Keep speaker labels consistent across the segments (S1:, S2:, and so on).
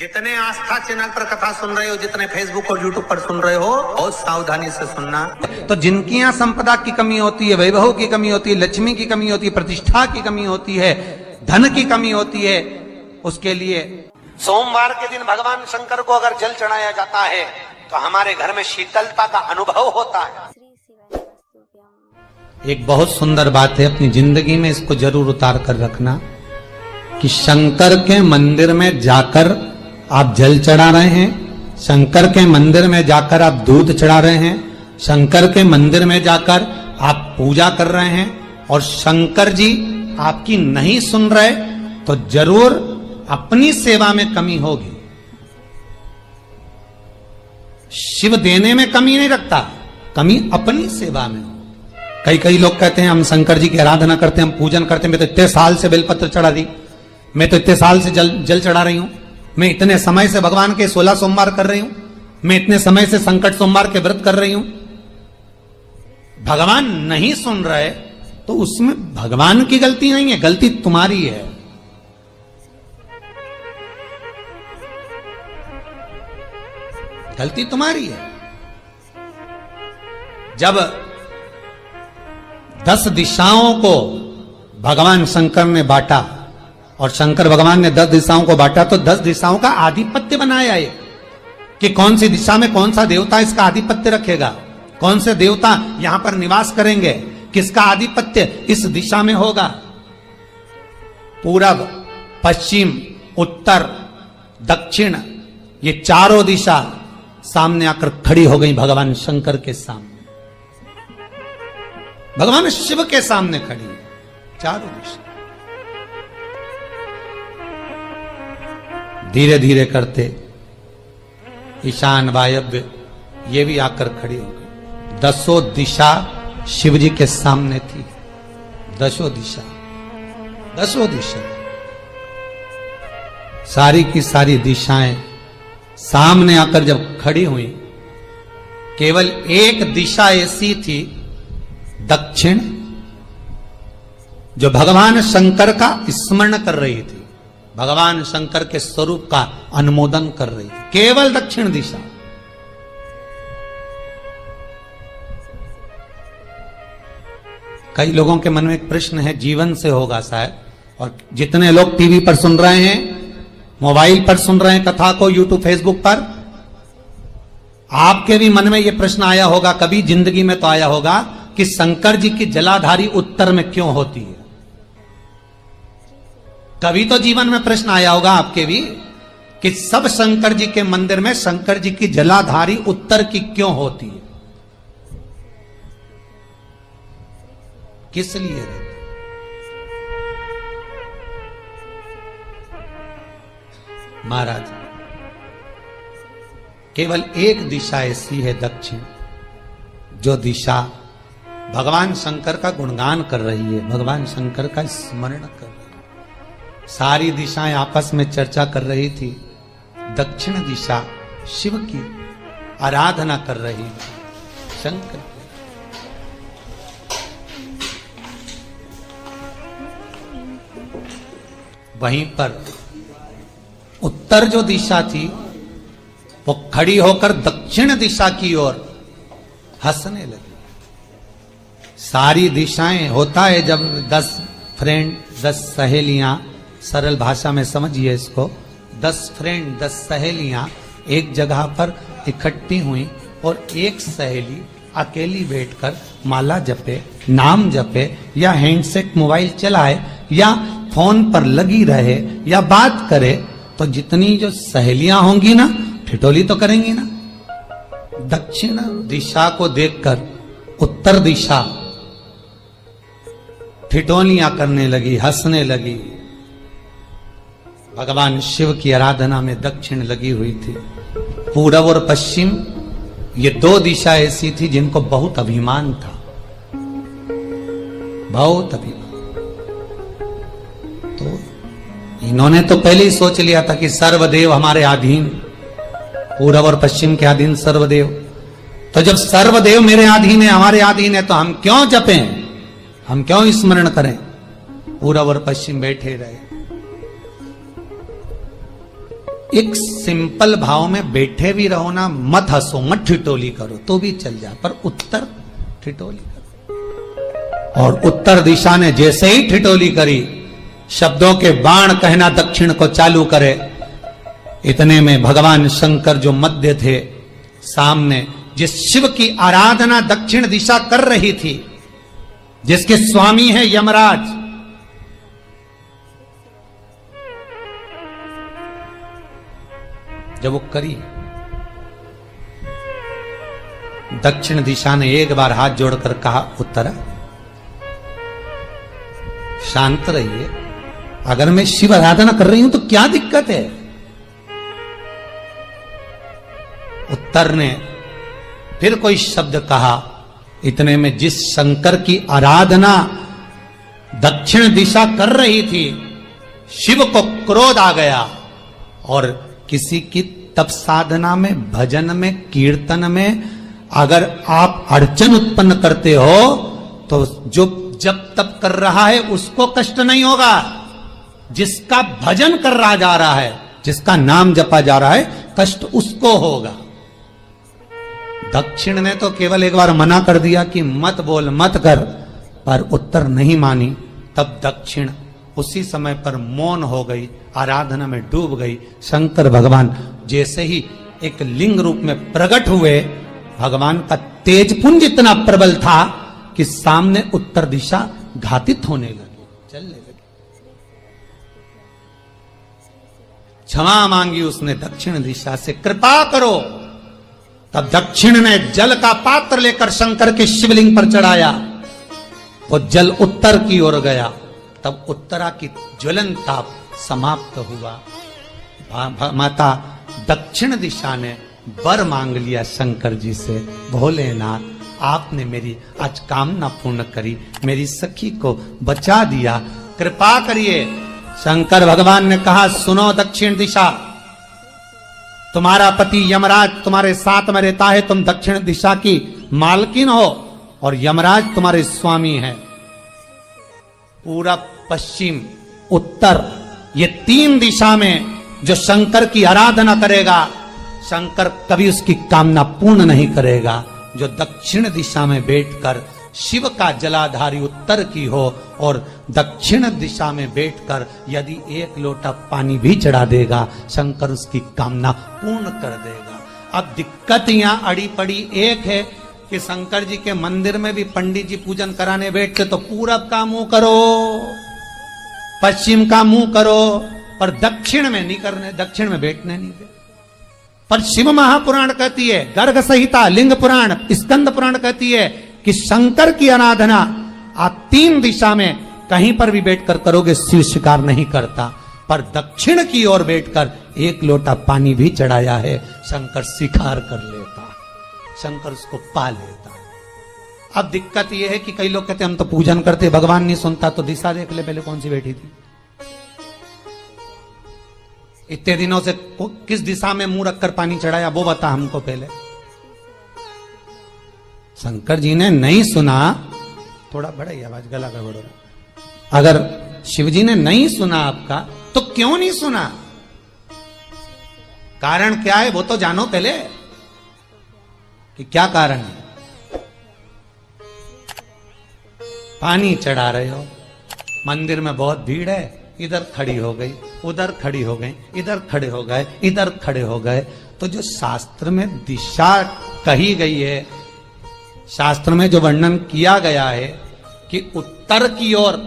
S1: जितने आस्था चैनल पर कथा सुन रहे हो, जितने फेसबुक और यूट्यूब पर सुन रहे हो, बहुत सावधानी से सुनना। तो जिनकी यहाँ संपदा की कमी होती है, वैभव की कमी होती है, लक्ष्मी की कमी होती है, प्रतिष्ठा की कमी होती है, धन की कमी होती है, उसके लिए सोमवार के दिन भगवान शंकर को अगर जल चढ़ाया जाता है तो हमारे घर में शीतलता का अनुभव होता है। एक बहुत सुंदर बात है, अपनी जिंदगी में इसको जरूर उतार कर रखना कि शंकर के मंदिर में जाकर आप जल चढ़ा रहे हैं, शंकर के मंदिर में जाकर आप दूध चढ़ा रहे हैं, शंकर के मंदिर में जाकर आप पूजा कर रहे हैं और शंकर जी आपकी नहीं सुन रहे तो जरूर अपनी सेवा में कमी होगी। शिव देने में कमी नहीं रखता, कमी अपनी सेवा में। कई लोग कहते हैं हम शंकर जी की आराधना करते हैं, हम पूजन करते हैं, मैं तो इतने साल से बेलपत्र चढ़ा दी, मैं तो इतने साल से जल चढ़ा रही हूं, मैं इतने समय से भगवान के 16 सोमवार कर रही हूं, मैं इतने समय से संकट सोमवार के व्रत कर रही हूं। भगवान नहीं सुन रहे तो उसमें भगवान की गलती नहीं है, गलती तुम्हारी है। गलती तुम्हारी है। जब 10 दिशाओं को भगवान शंकर ने बांटा और शंकर भगवान ने 10 दिशाओं को बांटा तो 10 दिशाओं का आधिपत्य बनाया है कि कौन सी दिशा में कौन सा देवता इसका आधिपत्य रखेगा, कौन से देवता यहां पर निवास करेंगे, किसका आधिपत्य इस दिशा में होगा। पूरब, पश्चिम, उत्तर, दक्षिण, ये चारों दिशा सामने आकर खड़ी हो गई भगवान शंकर के सामने, भगवान शिव के सामने खड़ी है चारों दिशा। धीरे धीरे करते ईशान, वायव्य ये भी आकर खड़ी हो गई। 10 दिशा शिव जी के सामने थी, 10 दिशा, 10 दिशा, सारी की सारी दिशाएं सामने आकर जब खड़ी हुई, केवल एक दिशा ऐसी थी दक्षिण, जो भगवान शंकर का स्मरण कर रही थी, भगवान शंकर के स्वरूप का अनुमोदन कर रही थी, केवल दक्षिण दिशा। कई लोगों के मन में एक प्रश्न है, जीवन से होगा शायद, और जितने लोग टीवी पर सुन रहे हैं, मोबाइल पर सुन रहे हैं कथा को, यूट्यूब, फेसबुक पर, आपके भी मन में यह प्रश्न आया होगा, कभी जिंदगी में तो आया होगा कि शंकर जी की जलाधारी उत्तर में क्यों होती है। कभी तो जीवन में प्रश्न आया होगा आपके भी कि सब शंकर जी के मंदिर में शंकर जी की जलाधारी उत्तर की क्यों होती है, किस लिए रहती? महाराज, केवल एक दिशा ऐसी है दक्षिण, जो दिशा भगवान शंकर का गुणगान कर रही है, भगवान शंकर का स्मरण कर रही है। सारी दिशाएं आपस में चर्चा कर रही थी, दक्षिण दिशा शिव की आराधना कर रही थी, शंकर की। वहीं पर उत्तर जो दिशा थी वो खड़ी होकर दक्षिण दिशा की ओर हंसने लगी। सारी दिशाएं, होता है जब 10 फ्रेंड, 10 सहेलियां, सरल भाषा में समझिए इसको, 10 फ्रेंड, 10 सहेलियां एक जगह पर इकट्ठी हुई और एक सहेली अकेली बैठकर माला जपे, नाम जपे, या हैंडसेट मोबाइल चलाए, या फोन पर लगी रहे, या बात करे, तो जितनी जो सहेलियां होंगी ना, ठिठोली तो करेंगी ना। दक्षिण दिशा को देखकर उत्तर दिशा ठिठोलियां करने लगी, हंसने लगी। भगवान शिव की आराधना में दक्षिण लगी हुई थी। पूरब और पश्चिम ये 2 दिशा ऐसी थी जिनको बहुत अभिमान था, बहुत अभिमान। तो इन्होंने तो पहले ही सोच लिया था कि सर्वदेव हमारे अधीन, पूरब और पश्चिम के अधीन सर्वदेव। तो जब सर्वदेव मेरे अधीन है, हमारे अधीन है, तो हम क्यों जपें, हम क्यों स्मरण करें। पूरब और पश्चिम बैठे रहे। एक सिंपल भाव में बैठे भी रहो ना, मत हंसो, मत ठिठोली करो तो भी चल जाए, पर उत्तर ठिठोली करो। और उत्तर दिशा ने जैसे ही ठिठोली करी, शब्दों के बाण कहना दक्षिण को चालू करे। इतने में भगवान शंकर जो मध्य थे सामने, जिस शिव की आराधना दक्षिण दिशा कर रही थी, जिसके स्वामी है यमराज, जब वो करी, दक्षिण दिशा ने एक बार हाथ जोड़कर कहा, उत्तरा शांत रहिए, अगर मैं शिव आराधना कर रही हूं तो क्या दिक्कत है। उत्तर ने फिर कोई शब्द कहा। इतने में जिस शंकर की आराधना दक्षिण दिशा कर रही थी, शिव को क्रोध आ गया और किसी की तप साधना में, भजन में, कीर्तन में अगर आप अड़चन उत्पन्न करते हो तो जो जब तप कर रहा है उसको कष्ट नहीं होगा, जिसका भजन कर रहा जा रहा है, जिसका नाम जपा जा रहा है, कष्ट उसको होगा। दक्षिण ने तो केवल एक बार मना कर दिया कि मत बोल, मत कर, पर उत्तर नहीं मानी। तब दक्षिण उसी समय पर मौन हो गई, आराधना में डूब गई। शंकर भगवान जैसे ही एक लिंग रूप में प्रकट हुए, भगवान का तेजपुंज इतना प्रबल था कि सामने उत्तर दिशा घातित होने लगी, चलने लगी। क्षमा मांगी उसने दक्षिण दिशा से, कृपा करो। तब दक्षिण ने जल का पात्र लेकर शंकर के शिवलिंग पर चढ़ाया, वो जल उत्तर की ओर गया। तब उत्तरा की ज्वलन ताप समाप्त हुआ। माता दक्षिण दिशा ने वर मांग लिया शंकर जी से, भोलेनाथ आपने मेरी आज कामना पूर्ण करी, मेरी सखी को बचा दिया, कृपा करिए। शंकर भगवान ने कहा, सुनो दक्षिण दिशा, तुम्हारा पति यमराज तुम्हारे साथ में रहता है, तुम दक्षिण दिशा की मालकिन हो और यमराज तुम्हारे स्वामी है। पूरब, पश्चिम, उत्तर, ये तीन दिशा में जो शंकर की आराधना करेगा, शंकर कभी उसकी कामना पूर्ण नहीं करेगा। जो दक्षिण दिशा में बैठकर शिव का जलाधारी उत्तर की हो और दक्षिण दिशा में बैठकर यदि एक लोटा पानी भी चढ़ा देगा, शंकर उसकी कामना पूर्ण कर देगा। अब दिक्कत यहां अड़ी पड़ी एक है कि शंकर जी के मंदिर में भी पंडित जी पूजन कराने बैठते तो पूरब का मुंह करो, पश्चिम का मुंह करो, पर दक्षिण में नहीं करने, दक्षिण में बैठने नहीं दे। पर शिव महापुराण कहती है, गर्ग संहिता, लिंग पुराण, स्कंद पुराण कहती है कि शंकर की आराधना आप तीन दिशा में कहीं पर भी बैठकर करोगे, शिव स्वीकार नहीं करता। पर दक्षिण की ओर बैठकर एक लोटा पानी भी चढ़ाया है, शंकर स्वीकार कर लेता, शंकर उसको पा लेता। अब दिक्कत यह है कि कई लोग कहते हम तो पूजन करते, भगवान नहीं सुनता, तो दिशा देख ले पहले कौन सी बैठी थी। इतने दिनों से किस दिशा में मुंह रखकर पानी चढ़ाया, वो बता हमको पहले। शंकर जी ने नहीं सुना, थोड़ा बढ़ाई आवाज, गला गड़बड़। अगर शिव जी ने नहीं सुना आपका, तो क्यों नहीं सुना, कारण क्या है वो तो जानो पहले कि क्या कारण है। पानी चढ़ा रहे हो, मंदिर में बहुत भीड़ है, इधर खड़ी हो गई, उधर खड़ी हो गई, इधर खड़े हो गए, इधर खड़े हो गए। तो जो शास्त्र में दिशा कही गई है, शास्त्र में जो वर्णन किया गया है कि उत्तर की ओर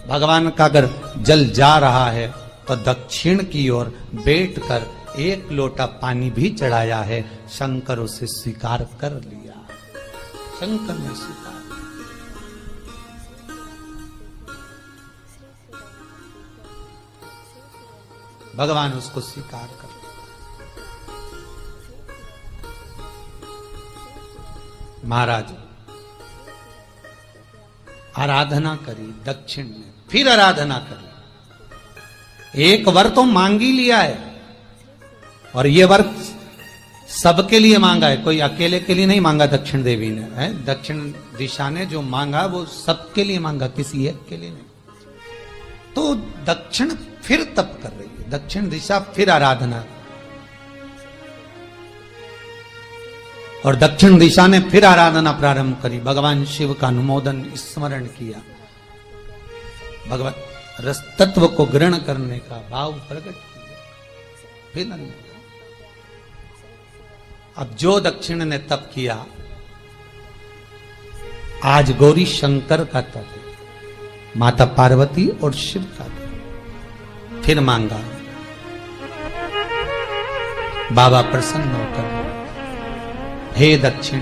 S1: भगवान का अगर जल जा रहा है तो दक्षिण की ओर बैठकर एक लोटा पानी भी चढ़ाया है, शंकर उसे स्वीकार कर लिया, शंकर ने स्वीकार। भगवान उसको स्वीकार कर। महाराज आराधना करी दक्षिण ने, फिर आराधना करी। एक वर तो मांग ही लिया है, और ये वर सबके लिए मांगा है, कोई अकेले के लिए नहीं मांगा दक्षिण देवी ने, है दक्षिण दिशा ने जो मांगा वो सबके लिए मांगा, किसी एक के लिए नहीं। तो दक्षिण फिर तप कर रही है, दक्षिण दिशा फिर आराधना और दक्षिण दिशा ने फिर आराधना प्रारंभ करी, भगवान शिव का अनुमोदन स्मरण किया, भगवत रस तत्व को ग्रहण करने का भाव प्रकट किया, फिर अब जो दक्षिण ने तप किया आज गौरी शंकर का तप है, माता पार्वती और शिव का तप। फिर मांगा, बाबा प्रसन्न होकर, हे दक्षिण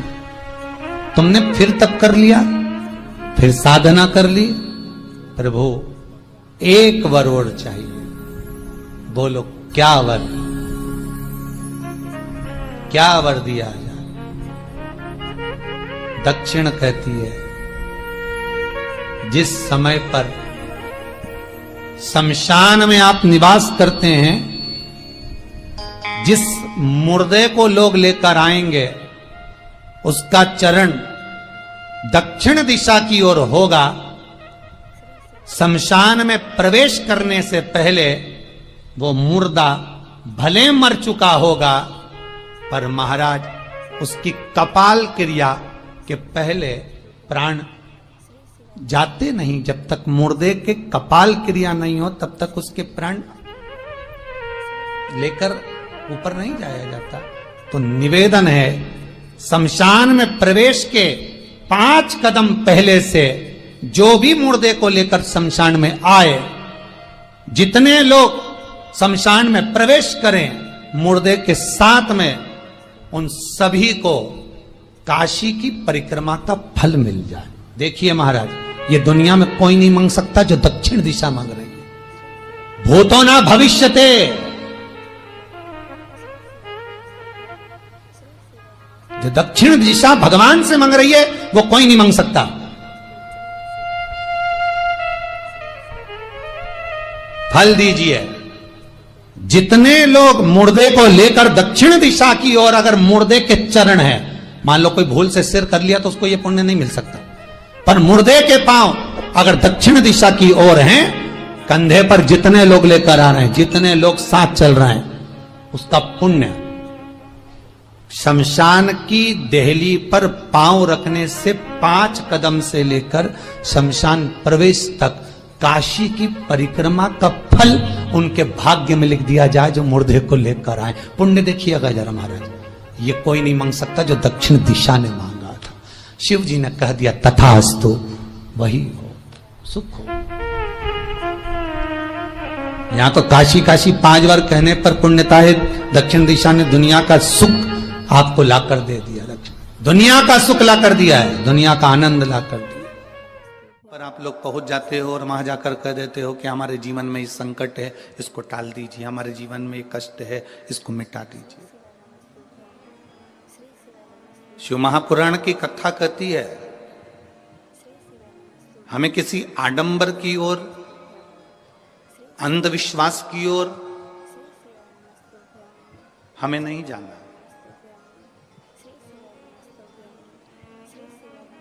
S1: तुमने फिर तप कर लिया, फिर साधना कर ली, प्रभु एक वर और चाहिए। बोलो क्या वर, क्या वर दिया जाए? दक्षिण कहती है, जिस समय पर शमशान में आप निवास करते हैं, जिस मुर्दे को लोग लेकर आएंगे उसका चरण दक्षिण दिशा की ओर होगा। शमशान में प्रवेश करने से पहले वो मुर्दा भले मर चुका होगा, पर महाराज उसकी कपाल क्रिया के पहले प्राण जाते नहीं। जब तक मुर्दे के कपाल क्रिया नहीं हो तब तक उसके प्राण लेकर ऊपर नहीं जाया जाता। तो निवेदन है, शमशान में प्रवेश के 5 कदम पहले से जो भी मुर्दे को लेकर शमशान में आए, जितने लोग शमशान में प्रवेश करें मुर्दे के साथ में, उन सभी को काशी की परिक्रमा का फल मिल जाए। देखिए महाराज, ये दुनिया में कोई नहीं मांग सकता जो दक्षिण दिशा मांग रही है। भूतो ना भविष्यते, जो दक्षिण दिशा भगवान से मांग रही है वो कोई नहीं मांग सकता। फल दीजिए। जितने लोग मुर्दे को लेकर दक्षिण दिशा की ओर, अगर मुर्दे के चरण है, मान लो कोई भूल से सिर कर लिया तो उसको ये पुण्य नहीं मिल सकता, पर मुर्दे के पांव अगर दक्षिण दिशा की ओर हैं, कंधे पर जितने लोग लेकर आ रहे हैं, जितने लोग साथ चल रहे हैं, उसका पुण्य शमशान की देहली पर पांव रखने से 5 कदम से लेकर शमशान प्रवेश तक काशी की परिक्रमा का फल उनके भाग्य में लिख दिया जाए जो मुर्दे को लेकर आए। पुण्य देखिएगा जरा महाराज, ये कोई नहीं मांग सकता जो दक्षिण दिशा ने मांगा था। शिव जी ने कह दिया तथास्तु, वही हो, सुख हो। यहां तो काशी काशी 5 बार कहने पर पुण्यता है, दक्षिण दिशा ने दुनिया का सुख आपको लाकर दे दिया, दुनिया का सुख लाकर दिया है, दुनिया का आनंद लाकर दिया। पर आप लोग पहुंच जाते हो और वहां जाकर कह देते हो कि हमारे जीवन में इस संकट है, इसको टाल दीजिए, हमारे जीवन में ये कष्ट है, इसको मिटा दीजिए। शिव महापुराण की कथा कहती है, हमें किसी आडंबर की ओर, अंधविश्वास की ओर हमें नहीं जाना।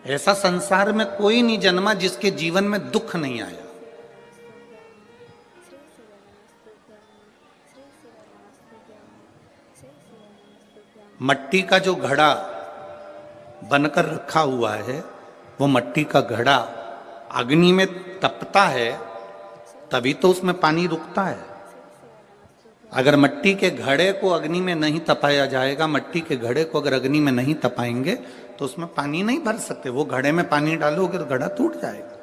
S1: ऐसा संसार में कोई नहीं जन्मा जिसके जीवन में दुख नहीं आया। मट्टी का जो घड़ा बनकर रखा हुआ है, वो मट्टी का घड़ा अग्नि में तपता है तभी तो उसमें पानी रुकता है। अगर मट्टी के घड़े को अग्नि में नहीं तपाया जाएगा, मट्टी के घड़े को अगर अग्नि में नहीं तपाएंगे तो उसमें पानी नहीं भर सकते। वो घड़े में पानी डालोगे तो घड़ा टूट जाएगा।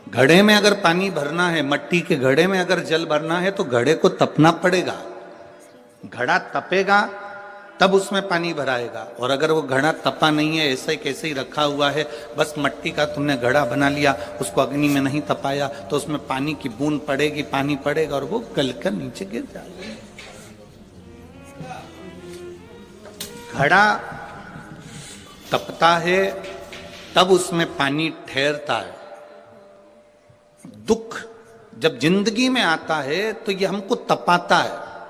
S1: घड़े में अगर पानी भरना है, मट्टी के घड़े में अगर जल भरना है तो घड़े को तपना पड़ेगा। घड़ा तपेगा तब उसमें पानी भराएगा। और अगर वो घड़ा तपा नहीं है, ऐसे कैसे ही रखा हुआ है, बस मट्टी का तुमने घड़ा बना लिया, उसको अग्नि में नहीं तपाया, तो उसमें पानी की बूंद पड़ेगी, पानी पड़ेगा और वो गलकर नीचे गिर जाएगा। घड़ा तपता है तब उसमें पानी ठहरता है। दुख जब जिंदगी में आता है तो ये हमको तपाता है।